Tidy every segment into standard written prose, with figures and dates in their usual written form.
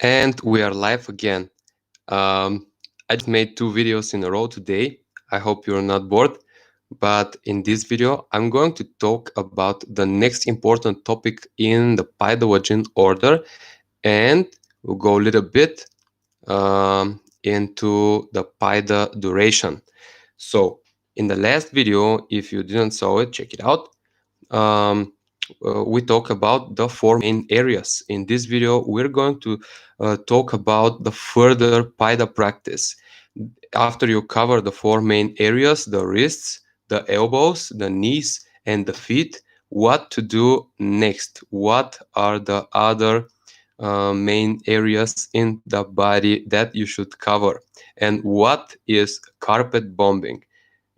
And we are live again. I just made 2 videos in a row today. I hope you're not bored. But in this video, I'm going to talk about the next important topic in the Paidalajin order, and we'll go a little bit into the Paida duration. So in the last video, if you didn't saw it, check it out. We talk about the 4 main areas. In this video, we're going to talk about the further Paida practice. After you cover the 4 main areas, the wrists, the elbows, the knees, and the feet, what to do next? What are the other main areas in the body that you should cover? And what is carpet bombing?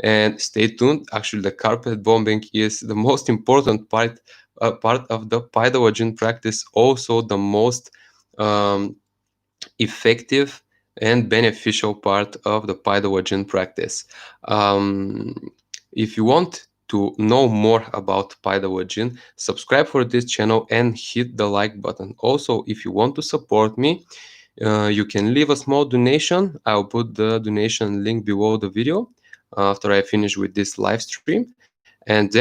And stay tuned. Actually, the carpet bombing is the most important part of the Paidalajin practice, also the most effective and beneficial part of the Paidalajin practice. If you want to know more about Paidalajin, subscribe for this channel and hit the like button. Also, if you want to support me, you can leave a small donation. I'll put the donation link below the video after I finish with this live stream. And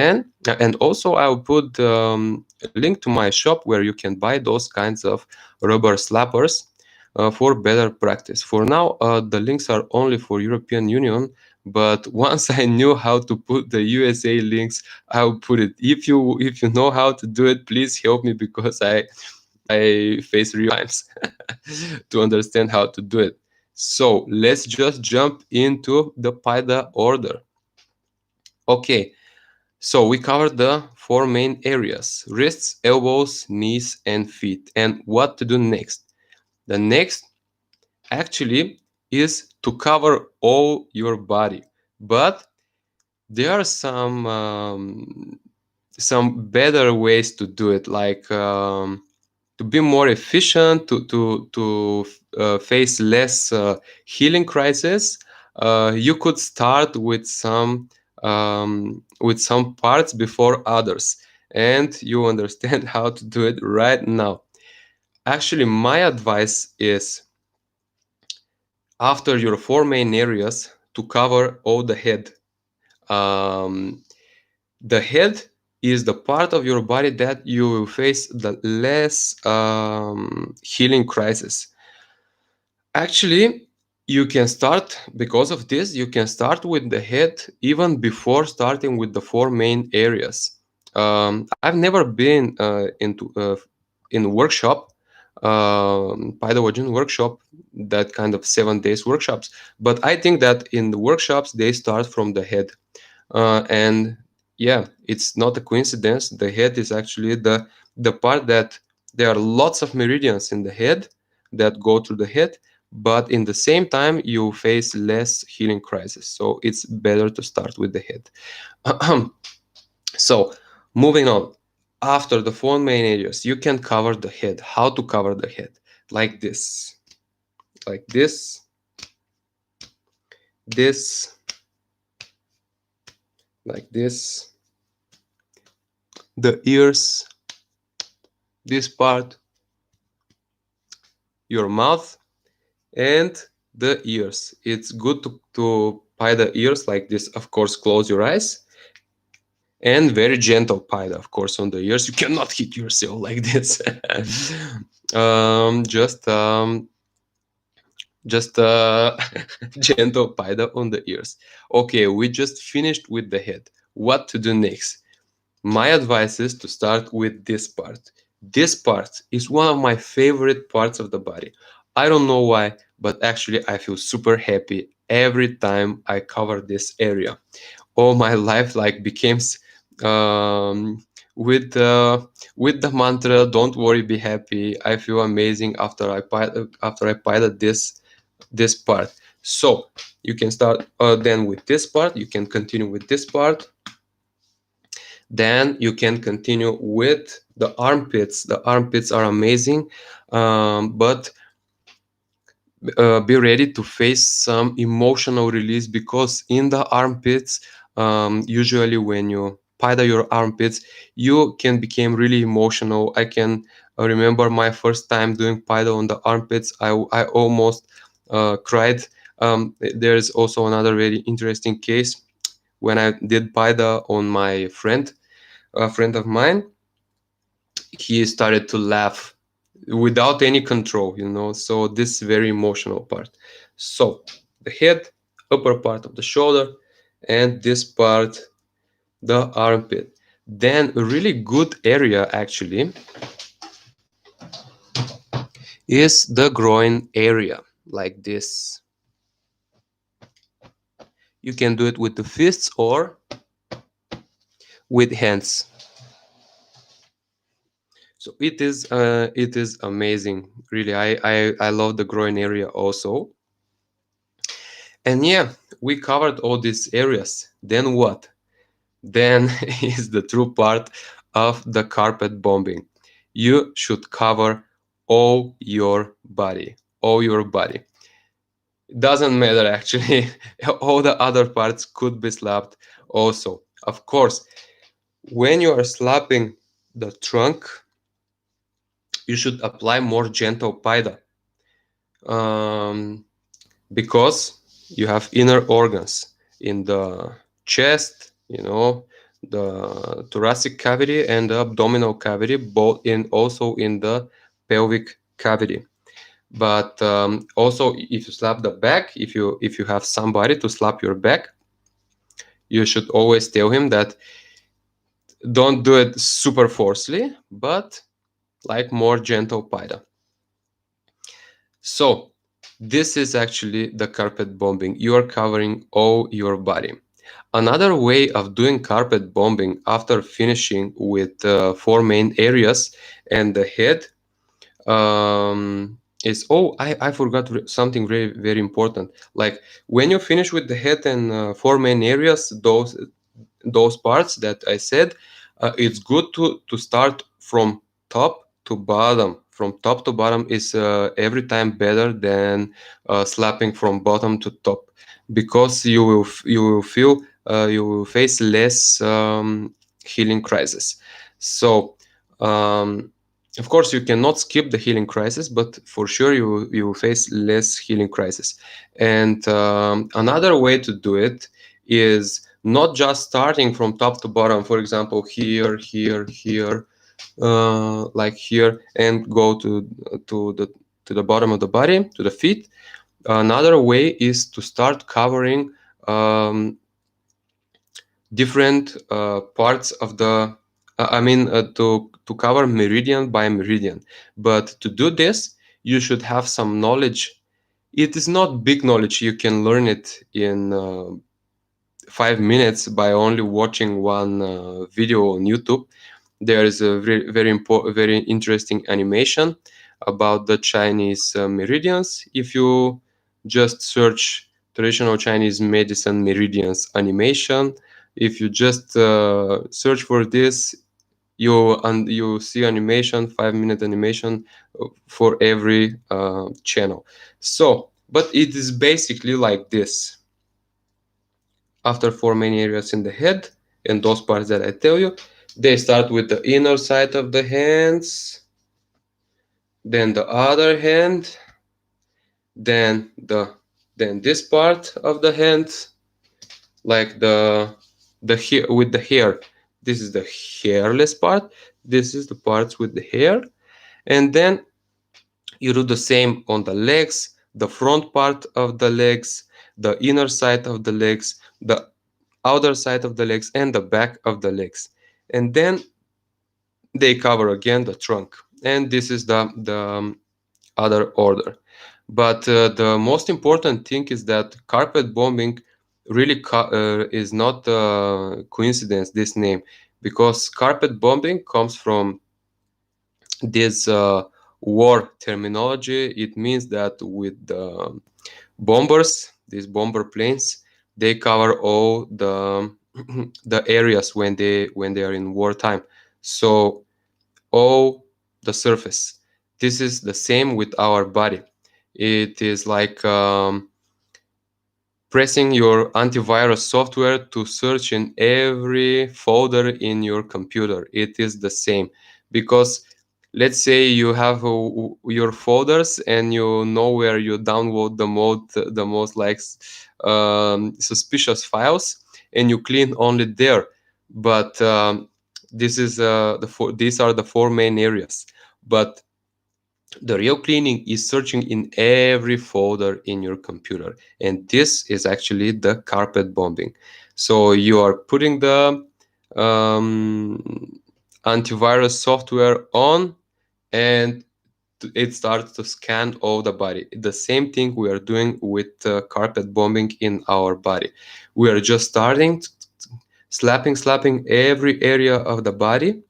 also I'll put a link to my shop where you can buy those kinds of rubber slappers for better practice. For now, the links are only for European Union, but once I knew how to put the USA links, I'll put it. If you know how to do it, please help me, because I face real times to understand how to do it. So let's just jump into the Paida order. Okay, so we covered the 4 main areas: wrists, elbows, knees, and feet. And what to do next? The next actually is to cover all your body, but there are some better ways to do it, like to be more efficient, to face less healing crisis. You could start with some parts before others, and you understand how to do it right now. Actually, my advice is, after your 4 main areas, to cover all the head. The head is the part of your body that you will face the less healing crisis. Actually, you can start, because of this, you can start with the head even before starting with the 4 main areas. I've never been in workshop, Paidalajin workshop, that kind of 7 days workshops. But I think that in the workshops, they start from the head. And yeah, it's not a coincidence. The head is actually the part that there are lots of meridians in the head that go through the head, but in the same time you face less healing crisis. So it's better to start with the head. So moving on, after the 4 main areas, you can cover the head. How to cover the head? Like this, this, like this, the ears, this part, your mouth, and the ears. It's good to pie the ears like this. Of course, close your eyes, and very gentle Paida, of course, on the ears. You cannot hit yourself like this. Just gentle Paida on the ears. Okay, we just finished with the head. What to do next? My advice is to start with this part. This part is one of my favorite parts of the body. I don't know why, but actually I feel super happy every time I cover this area. All my life like becomes with the mantra, "Don't worry, be happy." I feel amazing after I pilot this part. So you can start then with this part. You can continue with this part. Then you can continue with the armpits. The armpits are amazing, but be ready to face some emotional release, because in the armpits, usually when you Paida your armpits, you can become really emotional. I can remember my first time doing Paida on the armpits. I almost cried. There's also another very interesting case when I did Paida on my friend, a friend of mine. He started to laugh without any control, so this very emotional part. So the head, upper part of the shoulder, and this part, the armpit. Then a really good area actually is the groin area, like this. You can do it with the fists or with hands. So it is amazing, really. I love the groin area also. And yeah, we covered all these areas. Then what? Then is the true part of the carpet bombing. You should cover all your body. All your body. It doesn't matter actually. All the other parts could be slapped also. Of course, when you are slapping the trunk, you should apply more gentle paida. Because you have inner organs in the chest, the thoracic cavity and the abdominal cavity, both in also in the pelvic cavity. But also, if you slap the back, if you have somebody to slap your back, you should always tell him that don't do it super forcefully, but like more gentle paida. So this is actually the carpet bombing. You are covering all your body. Another way of doing carpet bombing after finishing with four main areas and the head is, I forgot something very, very important. Like when you finish with the head and four main areas, those parts that I said, it's good to start from top to bottom. From top to bottom is every time better than slapping from bottom to top, because you will feel you will face less healing crisis. So of course you cannot skip the healing crisis, but for sure you will face less healing crisis. And another way to do it is not just starting from top to bottom, for example, here, like here, and go to the to the bottom of the body, to the feet. Another way is to start covering different parts of the to cover meridian by meridian. But to do this, you should have some knowledge. It is not big knowledge. You can learn it in 5 minutes by only watching one video on YouTube. There is a very very interesting animation about the Chinese meridians. If you just search traditional Chinese medicine meridians animation, if you just search for this, you see animation, 5-minute animation for every channel. So, but it is basically like this. After four main areas in the head and those parts that I tell you, they start with the inner side of the hands, then the other hand, then this part of the hand, like the hair with the hair. This is the hairless part. This is the parts with the hair, and then you do the same on the legs, the front part of the legs, the inner side of the legs, the outer side of the legs, and the back of the legs. And then they cover again the trunk. And this is the other order. But the most important thing is that carpet bombing really is not a coincidence, this name, because carpet bombing comes from this war terminology. It means that with the bombers, these bomber planes, they cover all the the areas when they are in wartime. So all the surface. This is the same with our body. It is like pressing your antivirus software to search in every folder in your computer. It is the same, because let's say you have your folders and you know where you download the most like suspicious files, and you clean only there. But this is these are the four main areas. But the real cleaning is searching in every folder in your computer, and this is actually the carpet bombing. So you are putting the antivirus software on, and it starts to scan all the body. The same thing we are doing with carpet bombing in our body. We are just starting slapping every area of the body,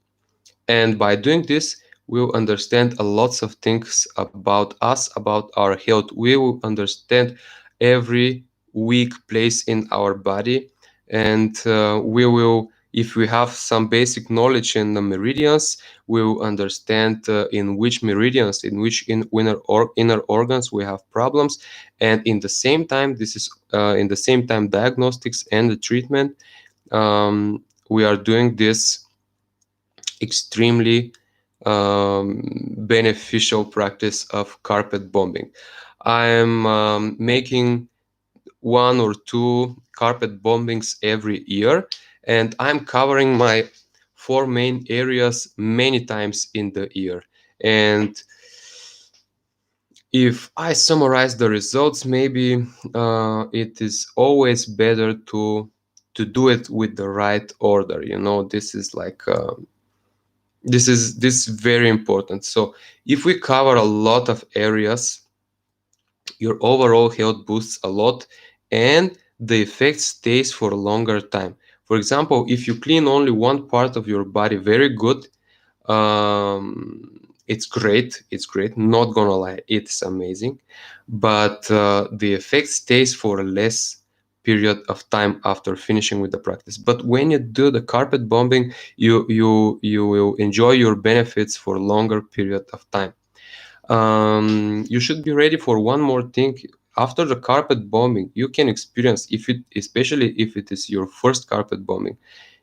and by doing this, we'll understand a lots of things about us, about our health. We will understand every weak place in our body, and we will, if we have some basic knowledge in the meridians, we will understand in which meridians, in which inner organs we have problems. And in the same time, this is in the same time diagnostics and the treatment. We are doing this extremely beneficial practice of carpet bombing. I am making one or two carpet bombings every year, and I'm covering my four main areas many times in the year. And if I summarize the results, maybe it is always better to do it with the right order. You know, this is like this is very important. So if we cover a lot of areas, your overall health boosts a lot, and the effect stays for a longer time. For example, if you clean only one part of your body very good, it's great, not gonna lie, it's amazing. But the effect stays for a less period of time after finishing with the practice. But when you do the carpet bombing, you will enjoy your benefits for a longer period of time. You should be ready for one more thing. After the carpet bombing, you can experience, especially if it is your first carpet bombing,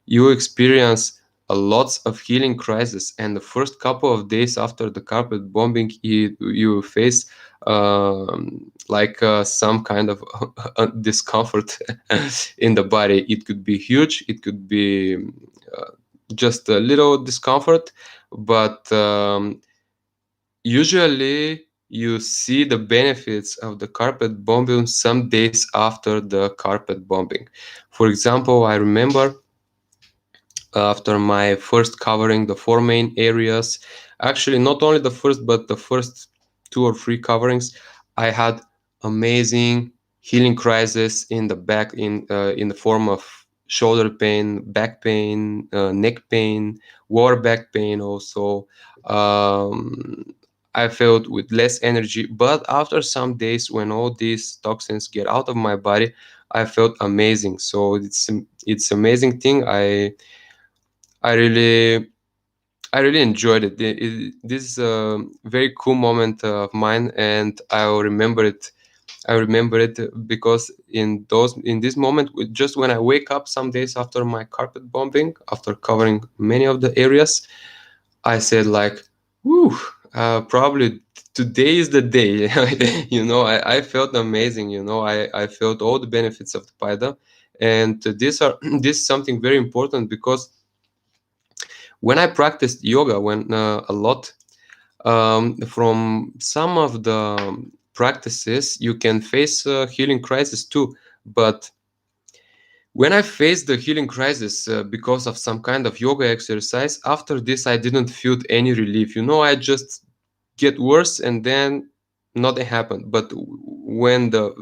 you experience a lots of healing crisis. And the first couple of days after the carpet bombing, you face some kind of discomfort in the body. It could be huge, it could be just a little discomfort, but usually you see the benefits of the carpet bombing some days after the carpet bombing. For example, I remember after my first covering the four main areas, actually not only the first but the first two or three coverings, I had amazing healing crisis in the back, in the form of shoulder pain, back pain, neck pain, lower back pain also. I felt with less energy, but after some days, when all these toxins get out of my body, I felt amazing. So it's amazing thing. I really I really enjoyed it. This is a very cool moment of mine, and I'll remember it. I remember it because in this moment, just when I wake up some days after my carpet bombing, after covering many of the areas, I said like, "Whew, probably today is the day." You know, I felt amazing. You know, I felt all the benefits of the Paida, and this is something very important, because when I practiced yoga, when a lot, from some of the practices, you can face a healing crisis too. But when I faced the healing crisis because of some kind of yoga exercise, after this, I didn't feel any relief. You know, I just get worse, and then nothing happened. But when the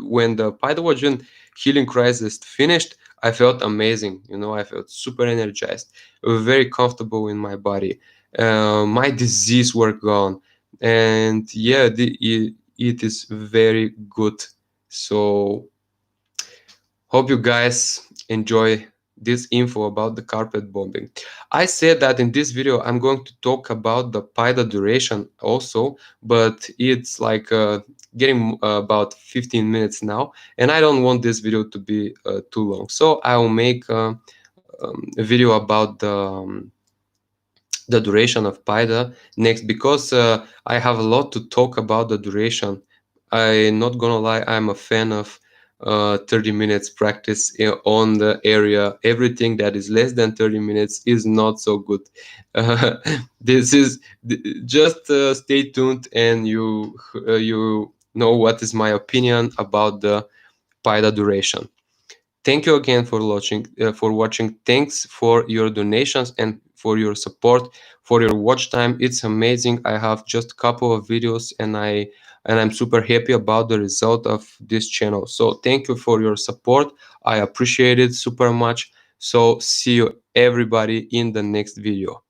Paidalajin healing crisis finished, I felt amazing. You know, I felt super energized, very comfortable in my body. My disease were gone, and yeah, it is very good. So hope you guys enjoy this info about the carpet bombing. I said that in this video I'm going to talk about the Paida duration also, but it's like getting about 15 minutes now, and I don't want this video to be too long, so I will make a video about the duration of Paida next, because I have a lot to talk about the duration. I'm not gonna lie, I'm a fan of 30 minutes practice on the area. Everything that is less than 30 minutes is not so good. Uh, this is just stay tuned, and you know what is my opinion about the Paida duration. Thank you again for watching. Thanks for your donations and for your support, for your watch time. It's amazing. I have just a couple of videos, and I'm super happy about the result of this channel. So thank you for your support. I appreciate it super much. So see you everybody in the next video.